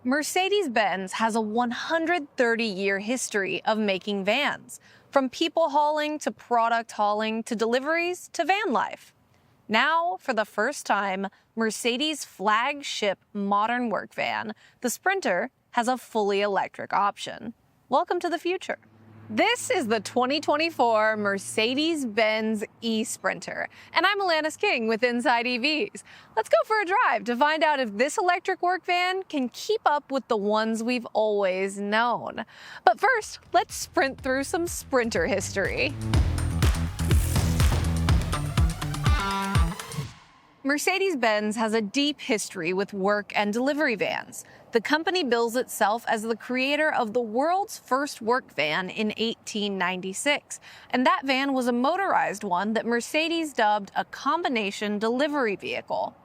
Mercedes-Benz has a 130-year history of making vans, from people hauling to product hauling to deliveries to van life. Now, for the first time, Mercedes' flagship modern work van, the Sprinter, has a fully electric option. Welcome to the future. This is the 2024 Mercedes-Benz eSprinter, and I'm Alanis King with Inside EVs. Let's go for a drive to find out if this electric work van can keep up with the ones we've always known. But first, let's sprint through some Sprinter history. Mercedes-Benz has a deep history with work and delivery vans. The company bills itself as the creator of the world's first work van in 1896, and that van was a motorized one that Mercedes dubbed a combination delivery vehicle.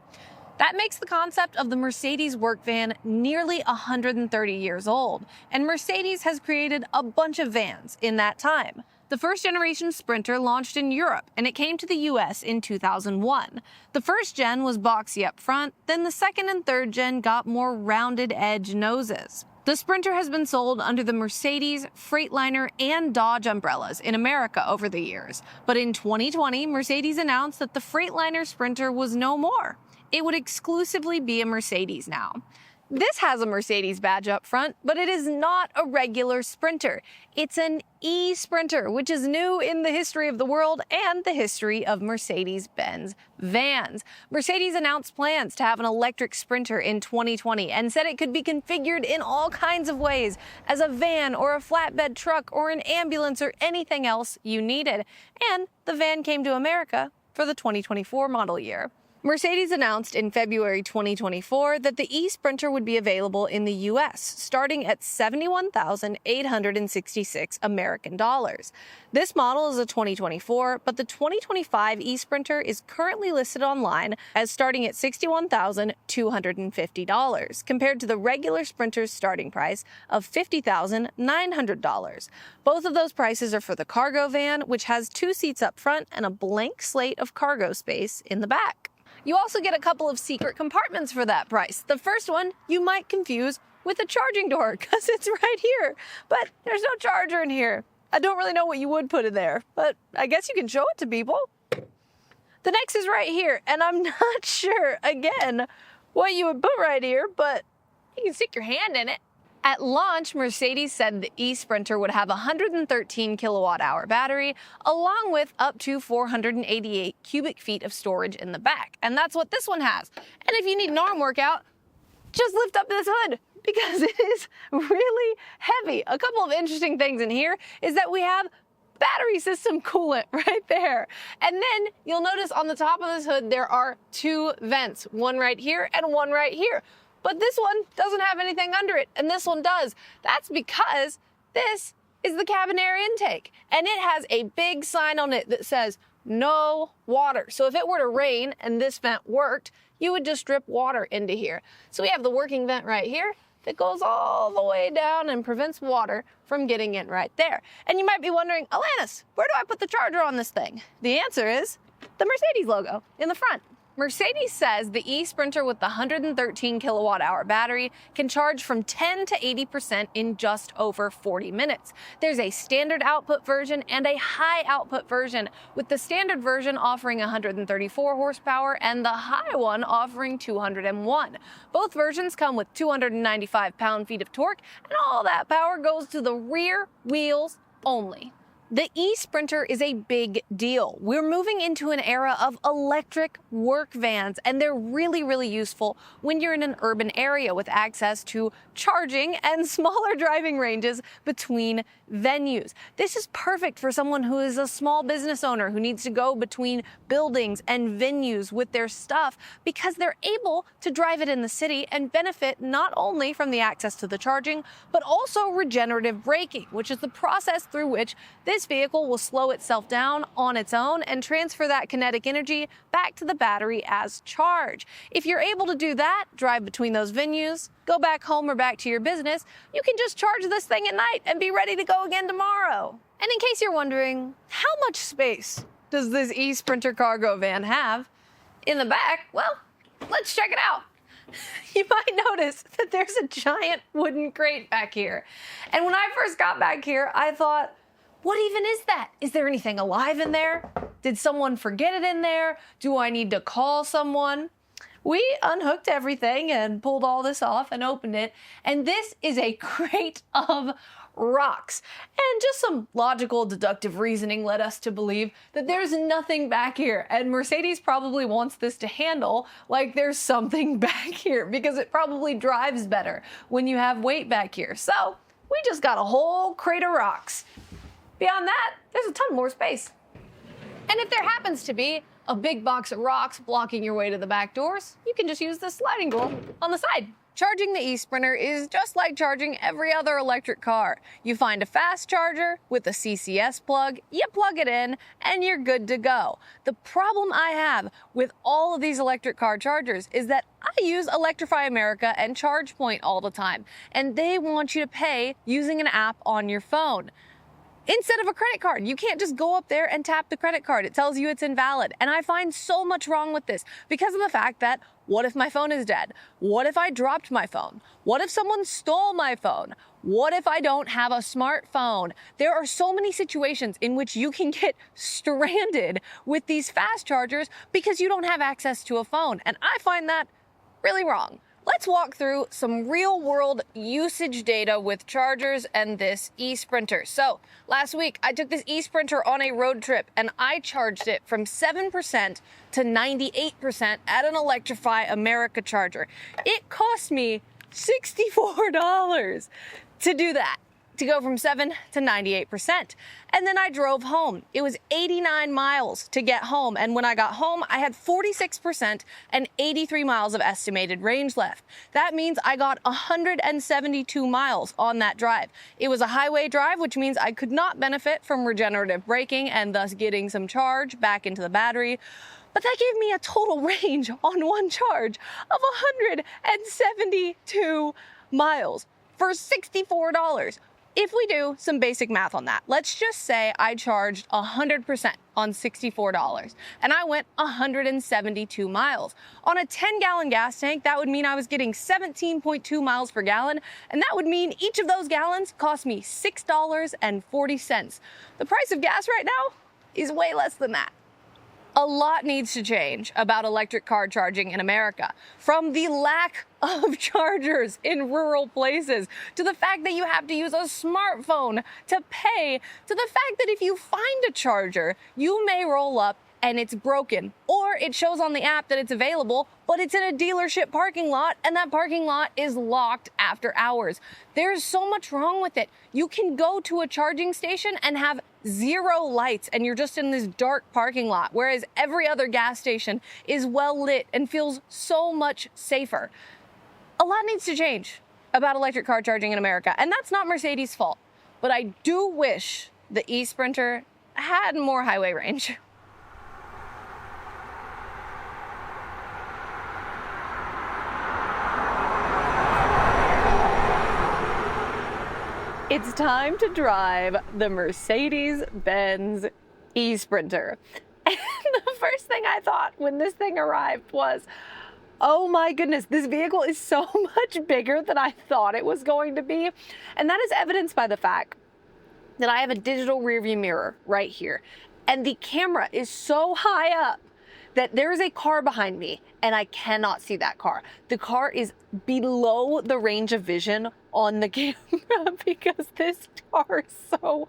That makes the concept of the Mercedes work van nearly 130 years old, and Mercedes has created a bunch of vans in that time. The first generation Sprinter launched in Europe, and it came to the US in 2001. The first gen was boxy up front, then the second and third gen got more rounded edge noses. The Sprinter has been sold under the Mercedes, Freightliner, and Dodge umbrellas in America over the years. But in 2020, Mercedes announced that the Freightliner Sprinter was no more. It would exclusively be a Mercedes now. This has a Mercedes badge up front, but it is not a regular Sprinter. It's an eSprinter, which is new in the history of the world and the history of Mercedes-Benz vans. Mercedes announced plans to have an electric Sprinter in 2020 and said it could be configured in all kinds of ways, as a van or a flatbed truck or an ambulance or anything else you needed. And the van came to America for the 2024 model year. Mercedes announced in February 2024 that the eSprinter would be available in the US, starting at $71,866 American dollars. This model is a 2024, but the 2025 eSprinter is currently listed online as starting at $61,250, compared to the regular Sprinter's starting price of $50,900. Both of those prices are for the cargo van, which has 2 seats up front and a blank slate of cargo space in the back. You also get a couple of secret compartments for that price. The first one you might confuse with a charging door because it's right here, but there's no charger in here. I don't really know what you would put in there, but I guess you can show it to people. The next is right here, and I'm not sure, again, what you would put right here, but you can stick your hand in it. At launch, Mercedes said the eSprinter would have a 113 kilowatt-hour battery, along with up to 488 cubic feet of storage in the back. And that's what this one has. And if you need an arm workout, just lift up this hood, because it is really heavy. A couple of interesting things in here is that we have battery system coolant right there. And then you'll notice on the top of this hood, there are 2 vents, one right here and one right here. But this one doesn't have anything under it, and this one does. That's because this is the cabin air intake, and it has a big sign on it that says no water. So if it were to rain and this vent worked, you would just drip water into here. So we have the working vent right here that goes all the way down and prevents water from getting in right there. And you might be wondering, Alanis, where do I put the charger on this thing? The answer is the Mercedes logo in the front. Mercedes says the eSprinter with the 113 kilowatt-hour battery can charge from 10 to 80% in just over 40 minutes. There's a standard output version and a high output version, with the standard version offering 134 horsepower and the high one offering 201. Both versions come with 295 pound-feet of torque, and all that power goes to the rear wheels only. The eSprinter is a big deal. We're moving into an era of electric work vans, and they're really, really useful when you're in an urban area with access to charging and smaller driving ranges between venues. This is perfect for someone who is a small business owner who needs to go between buildings and venues with their stuff, because they're able to drive it in the city and benefit not only from the access to the charging, but also regenerative braking, which is the process through which this vehicle will slow itself down on its own and transfer that kinetic energy back to the battery as charge. If you're able to do that, drive between those venues, go back home or back to your business, you can just charge this thing at night and be ready to go again tomorrow. And in case you're wondering, how much space does this eSprinter cargo van have in the back? Well, let's check it out. You might notice that there's a giant wooden crate back here. And when I first got back here, I thought, what even is that? Is there anything alive in there? Did someone forget it in there? Do I need to call someone? We unhooked everything and pulled all this off and opened it. And this is a crate of rocks. And just some logical deductive reasoning led us to believe that there's nothing back here. And Mercedes probably wants this to handle like there's something back here because it probably drives better when you have weight back here. So we just got a whole crate of rocks. Beyond that, there's a ton more space. And if there happens to be a big box of rocks blocking your way to the back doors, you can just use the sliding door on the side. Charging the eSprinter is just like charging every other electric car. You find a fast charger with a CCS plug, you plug it in, and you're good to go. The problem I have with all of these electric car chargers is that I use Electrify America and ChargePoint all the time, and they want you to pay using an app on your phone instead of a credit card. You can't just go up there and tap the credit card. It tells you it's invalid. And I find so much wrong with this because of the fact that what if my phone is dead? What if I dropped my phone? What if someone stole my phone? What if I don't have a smartphone? There are so many situations in which you can get stranded with these fast chargers because you don't have access to a phone. And I find that really wrong. Let's walk through some real-world usage data with chargers and this eSprinter. So, last week I took this eSprinter on a road trip and I charged it from 7% to 98% at an Electrify America charger. It cost me $64 to do that, to go from 7 to 98%. And then I drove home. It was 89 miles to get home. And when I got home, I had 46% and 83 miles of estimated range left. That means I got 172 miles on that drive. It was a highway drive, which means I could not benefit from regenerative braking and thus getting some charge back into the battery. But that gave me a total range on one charge of 172 miles for $64. If we do some basic math on that, let's just say I charged 100% on $64 and I went 172 miles. On a 10-gallon gas tank, that would mean I was getting 17.2 miles per gallon, and that would mean each of those gallons cost me $6.40. The price of gas right now is way less than that. A lot needs to change about electric car charging in America, from the lack of chargers in rural places, to the fact that you have to use a smartphone to pay, to the fact that if you find a charger, you may roll up and it's broken, or it shows on the app that it's available, but it's in a dealership parking lot and that parking lot is locked after hours. There's so much wrong with it. You can go to a charging station and have zero lights and you're just in this dark parking lot, whereas every other gas station is well lit and feels so much safer. A lot needs to change about electric car charging in America, and that's not Mercedes' fault, but I do wish the eSprinter had more highway range. It's time to drive the Mercedes-Benz eSprinter. And the first thing I thought when this thing arrived was, oh my goodness, this vehicle is so much bigger than I thought it was going to be. And that is evidenced by the fact that I have a digital rearview mirror right here. And the camera is so high up that there is a car behind me and I cannot see that car. The car is below the range of vision on the camera because this car is so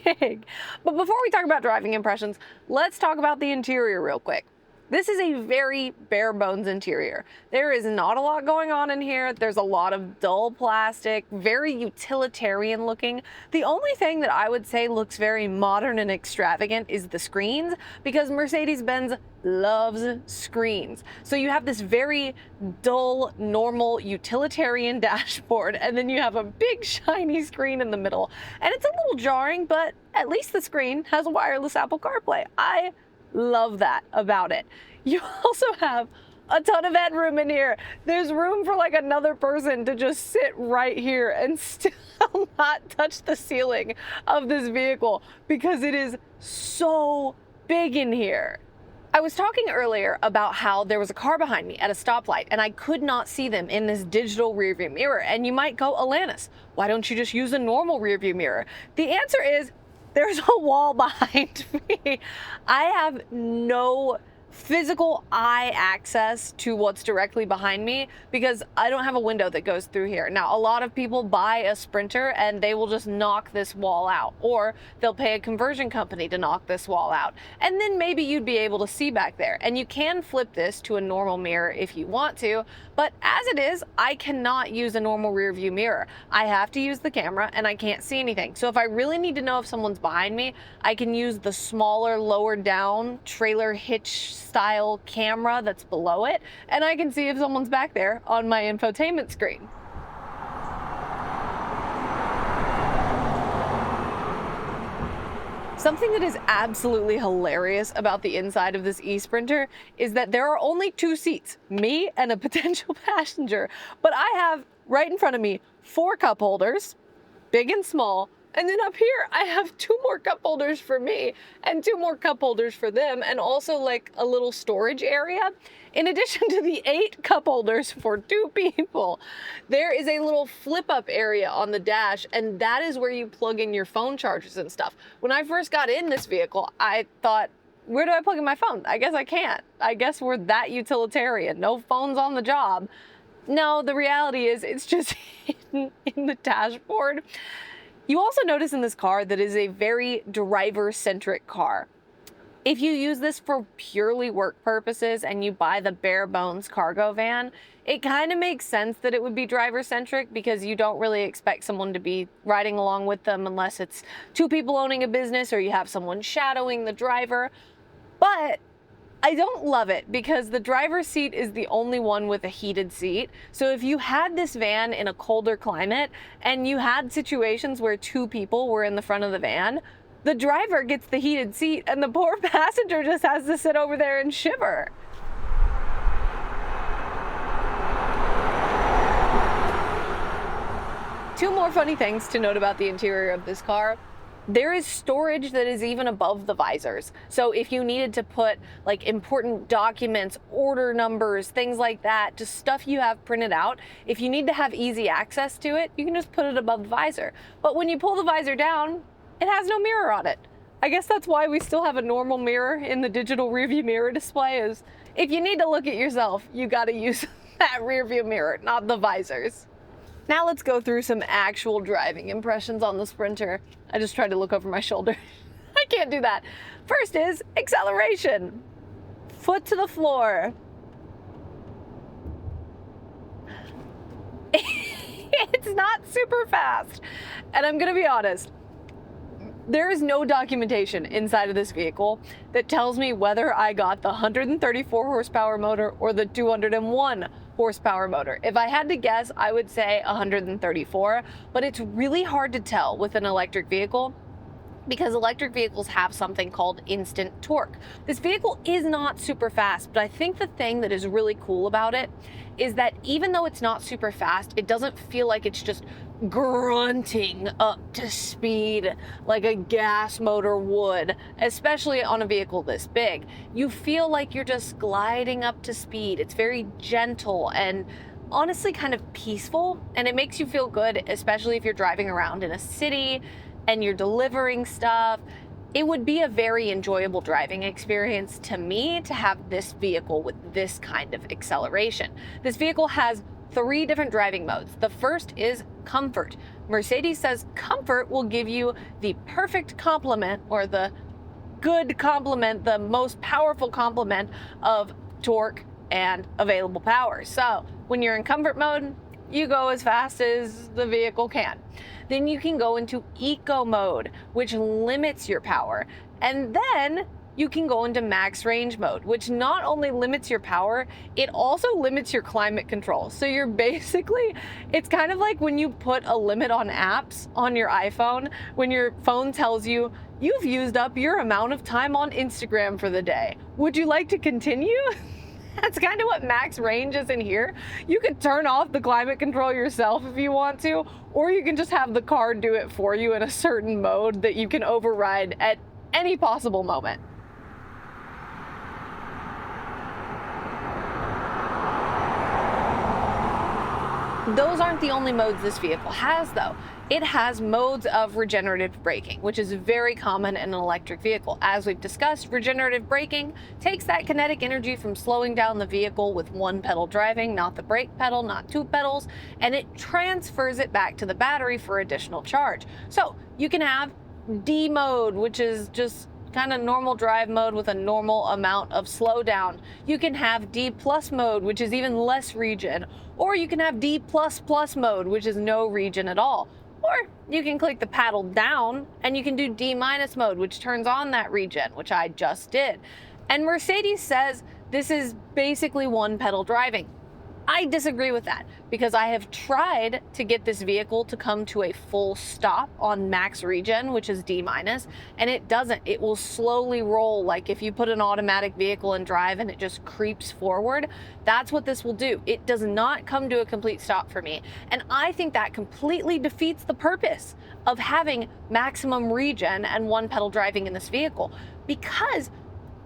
big. But before we talk about driving impressions, let's talk about the interior real quick. This is a very bare bones interior. There is not a lot going on in here. There's a lot of dull plastic, very utilitarian looking. The only thing that I would say looks very modern and extravagant is the screens, because Mercedes-Benz loves screens. So you have this very dull, normal, utilitarian dashboard, and then you have a big shiny screen in the middle. And it's a little jarring, but at least the screen has a wireless Apple CarPlay. I love that about it. You also have a ton of headroom in here. There's room for like another person to just sit right here and still not touch the ceiling of this vehicle because it is so big in here. I was talking earlier about how there was a car behind me at a stoplight and I could not see them in this digital rearview mirror. And you might go, Alanis, why don't you just use a normal rearview mirror? The answer is there's a wall behind me. I have no physical eye access to what's directly behind me because I don't have a window that goes through here. Now, a lot of people buy a Sprinter and they will just knock this wall out, or they'll pay a conversion company to knock this wall out. And then maybe you'd be able to see back there. And you can flip this to a normal mirror if you want to, but as it is, I cannot use a normal rear view mirror. I have to use the camera and I can't see anything. So if I really need to know if someone's behind me, I can use the smaller, lower down trailer hitch style camera that's below it, and I can see if someone's back there on my infotainment screen. Something that is absolutely hilarious about the inside of this eSprinter is that there are only 2 seats, me and a potential passenger, but I have right in front of me 4 cup holders, big and small. And then up here, I have 2 more cup holders for me and 2 more cup holders for them, and also like a little storage area. In addition to the 8 cup holders for 2 people, there is a little flip up area on the dash, and that is where you plug in your phone chargers and stuff. When I first got in this vehicle, I thought, where do I plug in my phone? I guess I can't. I guess we're that utilitarian. No phones on the job. No, the reality is it's just hidden in the dashboard. You also notice in this car that it is a very driver-centric car. If you use this for purely work purposes and you buy the bare bones cargo van, it kind of makes sense that it would be driver-centric because you don't really expect someone to be riding along with them unless it's 2 people owning a business or you have someone shadowing the driver. But I don't love it because the driver's seat is the only one with a heated seat. So if you had this van in a colder climate and you had situations where 2 people were in the front of the van, the driver gets the heated seat and the poor passenger just has to sit over there and shiver. Two more funny things to note about the interior of this car. There is storage that is even above the visors. So if you needed to put like important documents, order numbers, things like that, just stuff you have printed out, if you need to have easy access to it, you can just put it above the visor. But when you pull the visor down, it has no mirror on it. I guess that's why we still have a normal mirror in the digital rearview mirror display. Is if you need to look at yourself, you gotta use that rearview mirror, not the visors. Now let's go through some actual driving impressions on the Sprinter. I just tried to look over my shoulder. I can't do that. First is acceleration. Foot to the floor. It's not super fast. And I'm gonna be honest, there is no documentation inside of this vehicle that tells me whether I got the 134 horsepower motor or the 201 horsepower motor. If I had to guess, I would say 134, but it's really hard to tell with an electric vehicle because electric vehicles have something called instant torque. This vehicle is not super fast, but I think the thing that is really cool about it is that even though it's not super fast, it doesn't feel like it's just grunting up to speed like a gas motor would, especially on a vehicle this big. You feel like you're just gliding up to speed. It's very gentle and honestly kind of peaceful, and it makes you feel good, especially if you're driving around in a city and you're delivering stuff. It would be a very enjoyable driving experience to me to have this vehicle with this kind of acceleration. This vehicle has 3 different driving modes. The first is comfort. Mercedes says comfort will give you the perfect complement, or the good complement, the most powerful complement of torque and available power. So when you're in comfort mode, you go as fast as the vehicle can. Then you can go into eco mode, which limits your power. And then you can go into max range mode, which not only limits your power, it also limits your climate control. So you're basically, it's kind of like when you put a limit on apps on your iPhone, when your phone tells you, you've used up your amount of time on Instagram for the day. Would you like to continue? That's kind of what max range is in here. You can turn off the climate control yourself if you want to, or you can just have the car do it for you in a certain mode that you can override at any possible moment. Those aren't the only modes this vehicle has, though. It has modes of regenerative braking, which is very common in an electric vehicle. As we've discussed, regenerative braking takes that kinetic energy from slowing down the vehicle with one pedal driving, not the brake pedal, not two pedals, and it transfers it back to the battery for additional charge. So you can have D mode, which is just kind of normal drive mode with a normal amount of slowdown. You can have D plus mode, which is even less regen, or you can have D plus plus mode, which is no regen at all. Or you can click the paddle down and you can do D minus mode, which turns on that regen, which I just did. And Mercedes says this is basically one pedal driving. I disagree with that because I have tried to get this vehicle to come to a full stop on max regen, which is D minus, and it doesn't. It will slowly roll like if you put an automatic vehicle in drive and it just creeps forward. That's what this will do. It does not come to a complete stop for me. And I think that completely defeats the purpose of having maximum regen and one pedal driving in this vehicle, because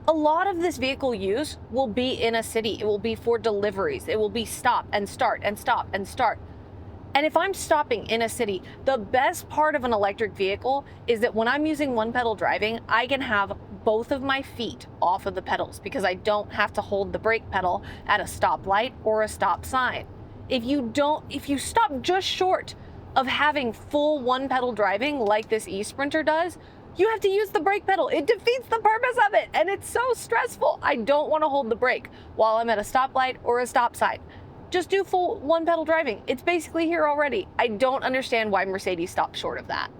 a lot of this vehicle use will be in a city. It will be for deliveries. It will be stop and start and stop and start. And if I'm stopping in a city, the best part of an electric vehicle is that when I'm using one pedal driving, I can have both of my feet off of the pedals because I don't have to hold the brake pedal at a stoplight or a stop sign. If you stop just short of having full one pedal driving like this eSprinter does, you have to use the brake pedal. It defeats the purpose of it, and it's so stressful. I don't want to hold the brake while I'm at a stoplight or a stop sign. Just do full one pedal driving. It's basically here already. I don't understand why Mercedes stopped short of that.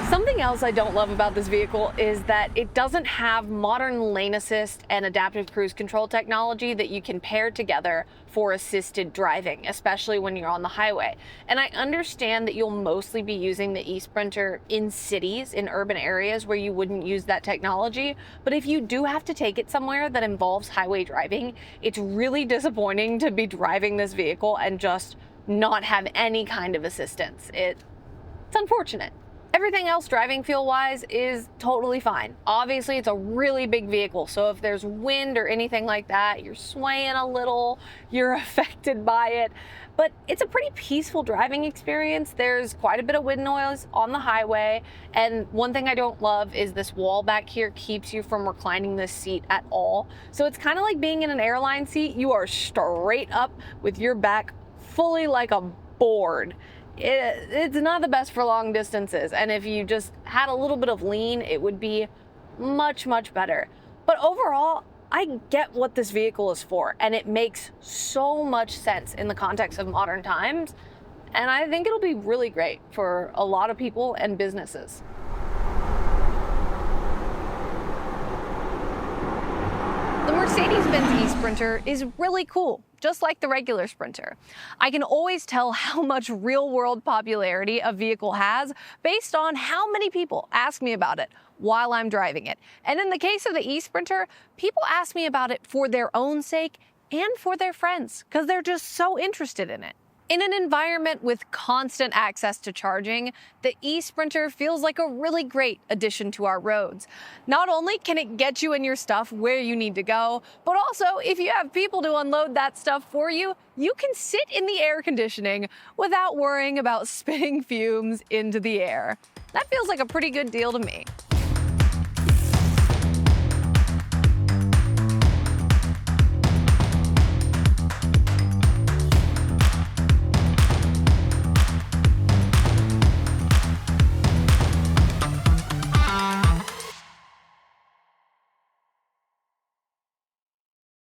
Something else I don't love about this vehicle is that it doesn't have modern lane assist and adaptive cruise control technology that you can pair together for assisted driving, especially when you're on the highway. And I understand that you'll mostly be using the eSprinter in cities, in urban areas where you wouldn't use that technology. But if you do have to take it somewhere that involves highway driving, it's really disappointing to be driving this vehicle and just not have any kind of assistance. It's unfortunate. Everything else driving feel-wise is totally fine. Obviously, it's a really big vehicle, so if there's wind or anything like that, you're swaying a little, you're affected by it. But it's a pretty peaceful driving experience. There's quite a bit of wind noise on the highway, and one thing I don't love is this wall back here keeps you from reclining this seat at all. So it's kind of like being in an airline seat. You are straight up with your back fully like a board. It's not the best for long distances, and if you just had a little bit of lean, it would be much, much better. But overall, I get what this vehicle is for, and it makes so much sense in the context of modern times, and I think it'll be really great for a lot of people and businesses. The Mercedes-Benz eSprinter is really cool, just like the regular Sprinter. I can always tell how much real-world popularity a vehicle has based on how many people ask me about it while I'm driving it. And in the case of the eSprinter, people ask me about it for their own sake and for their friends, because they're just so interested in it. In an environment with constant access to charging, the eSprinter feels like a really great addition to our roads. Not only can it get you and your stuff where you need to go, but also if you have people to unload that stuff for you, you can sit in the air conditioning without worrying about spitting fumes into the air. That feels like a pretty good deal to me.